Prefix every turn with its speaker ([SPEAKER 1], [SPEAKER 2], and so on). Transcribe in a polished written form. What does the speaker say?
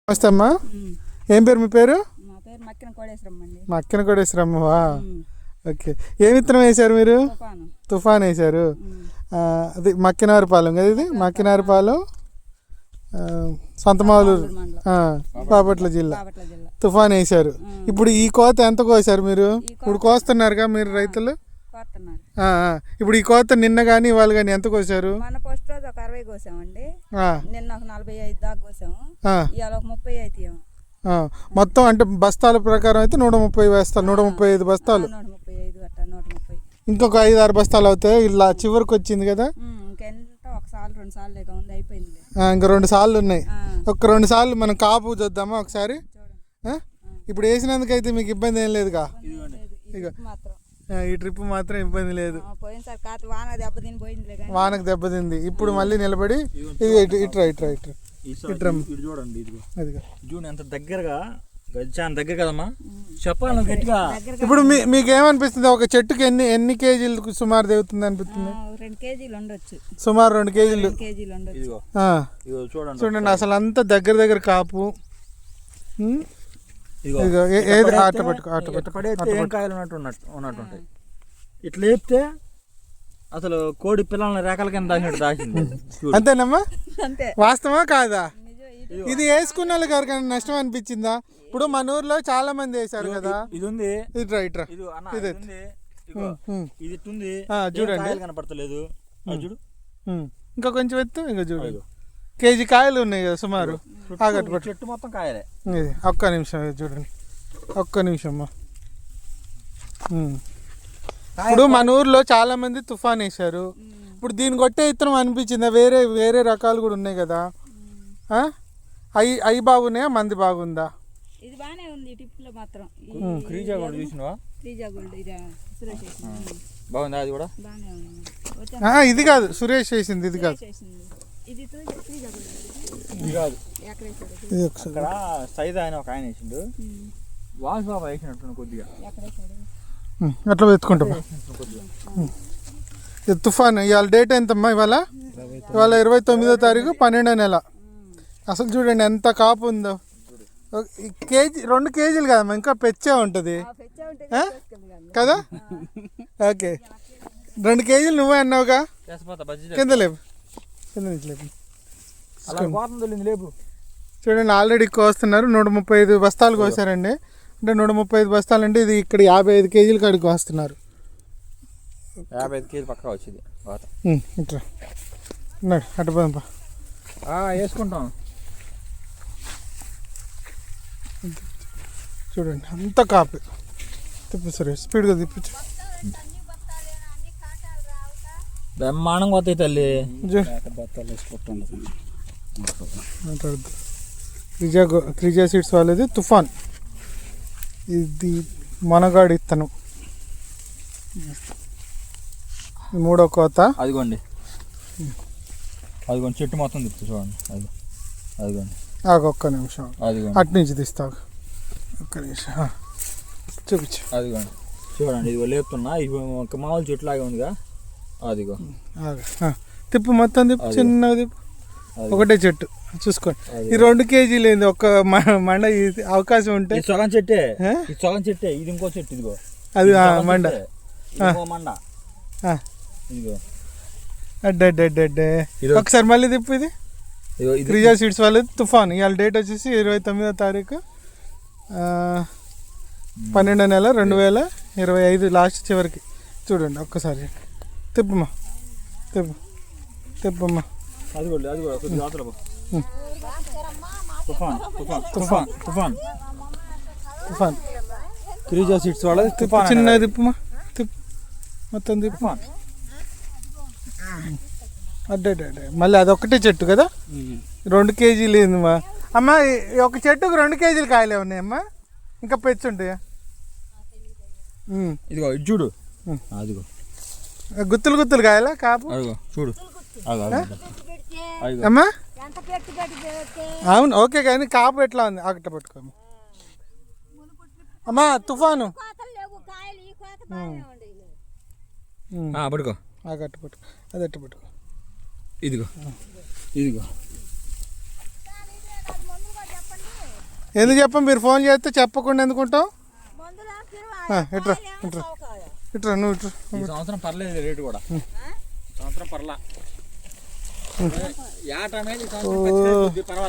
[SPEAKER 1] నమస్తే అమ్మా. ఏం పేరు మీ పేరు?
[SPEAKER 2] మా పేరు మక్కిన కోడేశ్వరమ్మ అండి.
[SPEAKER 1] మక్కిన కోడేశ్వరమ్మవా? ఓకే. ఏ విత్తనం వేశారు మీరు? తుఫాన్ వేశారు. అది మక్కినారపాలెం కదా, ఇది మక్కినారపాలెం సొంతమాలూరు బాపట్ల జిల్లా. తుఫాన్ వేశారు. ఇప్పుడు ఈ కోత ఎంత కోసారు మీరు? ఇప్పుడు కోస్తున్నారుగా మీరు రైతులు? ఇప్పుడు ఈ కోత నిన్న కానీ ఇవాళ కానీ ఎంత కోసారు?
[SPEAKER 2] మన ఫస్ట్ రోజు ఒక 60 కోసామండి. నిన్న ఒక 45 దాకా కోసాము. ఇవాళ ఒక 30 అయితే
[SPEAKER 1] మొత్తం. అంటే బస్తాల ప్రకారం అయితే 130 వేస్తారు. 135 బస్తాలు.
[SPEAKER 2] 135 అట్లా 130.
[SPEAKER 1] ఇంకొక 5-6 బస్తాలు అవుతాయి. ఇలా చివరికి వచ్చింది కదా.
[SPEAKER 2] ఇంకెంత ఒకసారి 2 సార్లు ఉంది, అయిపోయింది.
[SPEAKER 1] ఇంకా 2 సార్లు ఉన్నాయి. ఒక 2 సార్లు మనం కాపు చూద్దామా ఒకసారి? ఇప్పుడు వేసినందుకైతే మీకు ఇబ్బంది ఏం లేదుగా? ఇక ఈ ట్రిప్ మాత్రం ఇబ్బంది లేదు. వానకు దెబ్బతింది. ఇప్పుడు మళ్ళీ నిలబడి ఇది ఇట్రా
[SPEAKER 3] చూడండి. చూడండి ఎంత దగ్గరగా దగ్గర కదమ్మా చెప్పాలి గట్టిగా.
[SPEAKER 1] ఇప్పుడు మీకేమనిపిస్తుంది? ఒక చెట్టుకి ఎన్ని కేజీలు సుమారు దిగుతుంది అనిపిస్తుంది?
[SPEAKER 2] 2 కేజీలు ఉండొచ్చు.
[SPEAKER 1] సుమారు 2 కేజీలు.
[SPEAKER 3] చూడండి
[SPEAKER 1] అసలు అంతా దగ్గర కాపు. ఏది ఆట
[SPEAKER 3] పట్టుకో ఏం కాయలు ఉన్నట్టుంటాయి. ఇట్లా లేపితే అసలు కోడి పిల్లల్ని రేఖల కింద దాచింది.
[SPEAKER 1] అంతేనమ్మా? వాస్తవా కాదా? ఇది వేసుకున్న వాళ్ళకి ఎవరికైనా నష్టం అనిపించిందా? ఇప్పుడు మన ఊర్లో చాలా మంది వేసారు కదా.
[SPEAKER 3] ఇది ఉంది,
[SPEAKER 1] ఇట్రా చూడండి,
[SPEAKER 3] కనపడతలేదు. చూడు
[SPEAKER 1] ఇంకా కొంచెం ఎత్తు. ఇంకా చూడు, కేజీ కాయలు ఉన్నాయి కదా సుమారు.
[SPEAKER 3] చెట్టు మొత్తం కాయలే.
[SPEAKER 1] ఒక్క నిమిషం చూడండి, ఒక్క నిమిషమ్మా. ఇప్పుడు మన ఊర్లో చాలా మంది తుఫాన్ వేశారు. ఇప్పుడు దీన్ని కొట్టే ఇత్తనం అనిపించిందా? వేరే రకాలు కూడా ఉన్నాయి కదా. అవి బాగున్నాయా? మంది బాగుందా?
[SPEAKER 2] ఇది బానే ఉంది. టిప్ లో మాత్రం
[SPEAKER 3] క్రీజా గోల్డ్ చూసినావా?
[SPEAKER 2] క్రీజా గోల్డ్ ఇది సురేష్
[SPEAKER 3] బాగుందా? అది కూడా
[SPEAKER 2] బానే ఉంది.
[SPEAKER 1] ఇది కాదు సురేష్ చేసింది, ఇది కాదు.
[SPEAKER 2] ఇది క్రీజా గోల్డ్
[SPEAKER 3] ఇది కాదు. అక్కడ సైదా ఆయన ఒక ఆయన వేసిండు. వాసు బాబా వేసినట్టు కొద్దిగా
[SPEAKER 1] అట్లా వెతుకుంటాం. తుఫాన్ ఇవాళ డేట్ ఎంతమ్మా? ఇవాళ 29వ తారీఖు 12వ నెల. అసలు చూడండి ఎంత కాపు ఉందో. కేజీ 2 కేజీలు కదమ్మా, ఇంకా పెచ్చే ఉంటుంది కదా. ఓకే, 2 కేజీలు నువ్వే అన్నావుగా. కింద లేపు, కింద నుంచి లేపు. చూడండి ఆల్రెడీ కోస్తున్నారు. 135 బస్తాలు కోసారండి. అంటే 135 బస్తాలు అంటే ఇది ఇక్కడ 55 కేజీలు కాడికి కోస్తున్నారు.
[SPEAKER 3] 55 కేజీలు పక్కా వచ్చింది.
[SPEAKER 1] ఇట్లా అటు పోదాంపా,
[SPEAKER 3] వేసుకుంటాం.
[SPEAKER 1] చూడండి అంత కాపీ. తిప్పు సరే, స్పీడ్గా తిప్పించు.
[SPEAKER 3] బ్రహ్మాండం పోతాయి తల్లి.
[SPEAKER 1] క్రిజా సీడ్స్ వాళ్ళది తుఫాన్. ఇది మనగాడి ఇత్తనం. 3వ కోత.
[SPEAKER 3] అదిగోండి చెట్టు మొత్తం తిప్పు చూడండి. అదిగోండి
[SPEAKER 1] ఒక్క నిమిషం, అటు నుంచి తీస్తావు. ఒక్క నిమిషం చూపించు.
[SPEAKER 3] అదిగోండి చూడండి, ఇదిగో లేపుతున్నా. ఇవి ఒక మామూలు చెట్టు లాగా ఉందిగా. అదిగో
[SPEAKER 1] తిప్పు, మొత్తం తిప్పు, చిన్నగా తిప్పు. ఒకటే చెట్టు చూసుకోండి. ఈ 2 కేజీలు ఏంది? ఒక్క మండ అవకాశం ఉంటే
[SPEAKER 3] సగం చెట్టే. ఇది ఇంకో చెట్టు. ఇదిగో
[SPEAKER 1] అది మండ.
[SPEAKER 3] ఇదిగో
[SPEAKER 1] అడ్డే ఒకసారి మళ్ళీ తిప్పు. ఇది క్రిజా సీడ్స్ వాళ్ళది తుఫాన్. ఇవాళ డేట్ వచ్చేసి 29వ తారీఖు 12వ నెల 2025 లాస్ట్ చివరికి. చూడండి ఒక్కసారి తిప్పమ్మా, తిప్పమ్మా. తుఫాన్
[SPEAKER 3] క్రీజా సీడ్స్ వాళ్ళది తుఫాన్.
[SPEAKER 1] చిన్నగా తిప్పమ్మా, తిప్పు, మొత్తం తిప్పు. అడ్డే మళ్ళీ అదొక్కటే చెట్టు కదా. 2 కేజీలు ఏందమ్మా? అమ్మా ఒక చెట్టుకు 2 కేజీలు కాయలే ఉన్నాయమ్మా. ఇంకా పెచ్చు ఉంటాయా?
[SPEAKER 3] ఇదిగో ఇది చూడు. అదిగో
[SPEAKER 1] గుత్తులు కాయలా కాపు.
[SPEAKER 3] చూడు
[SPEAKER 1] అమ్మా. అవును ఓకే, కానీ కాపు ఎట్లా ఉంది? అగట్ట పట్టుకోమ్మా. అమ్మా తుఫాను
[SPEAKER 3] పట్టుకో.
[SPEAKER 1] అగట్ట పట్టుకో, అది ఎట్ట పట్టుకో.
[SPEAKER 3] ఇదిగో
[SPEAKER 1] ఎందుకు చెప్పం, మీరు ఫోన్ చేస్తే చెప్పకుండా ఎందుకుంటాం. ఇట్రా ఇట్రా ఇట్రా నువ్వు ఇట్రా.
[SPEAKER 3] ఈ సంవత్సరం పర్లేదు రేటు కూడా, సంవత్సరం పర్లా. ఏటా మీద ఈ సంవత్సరం పర్వాలా.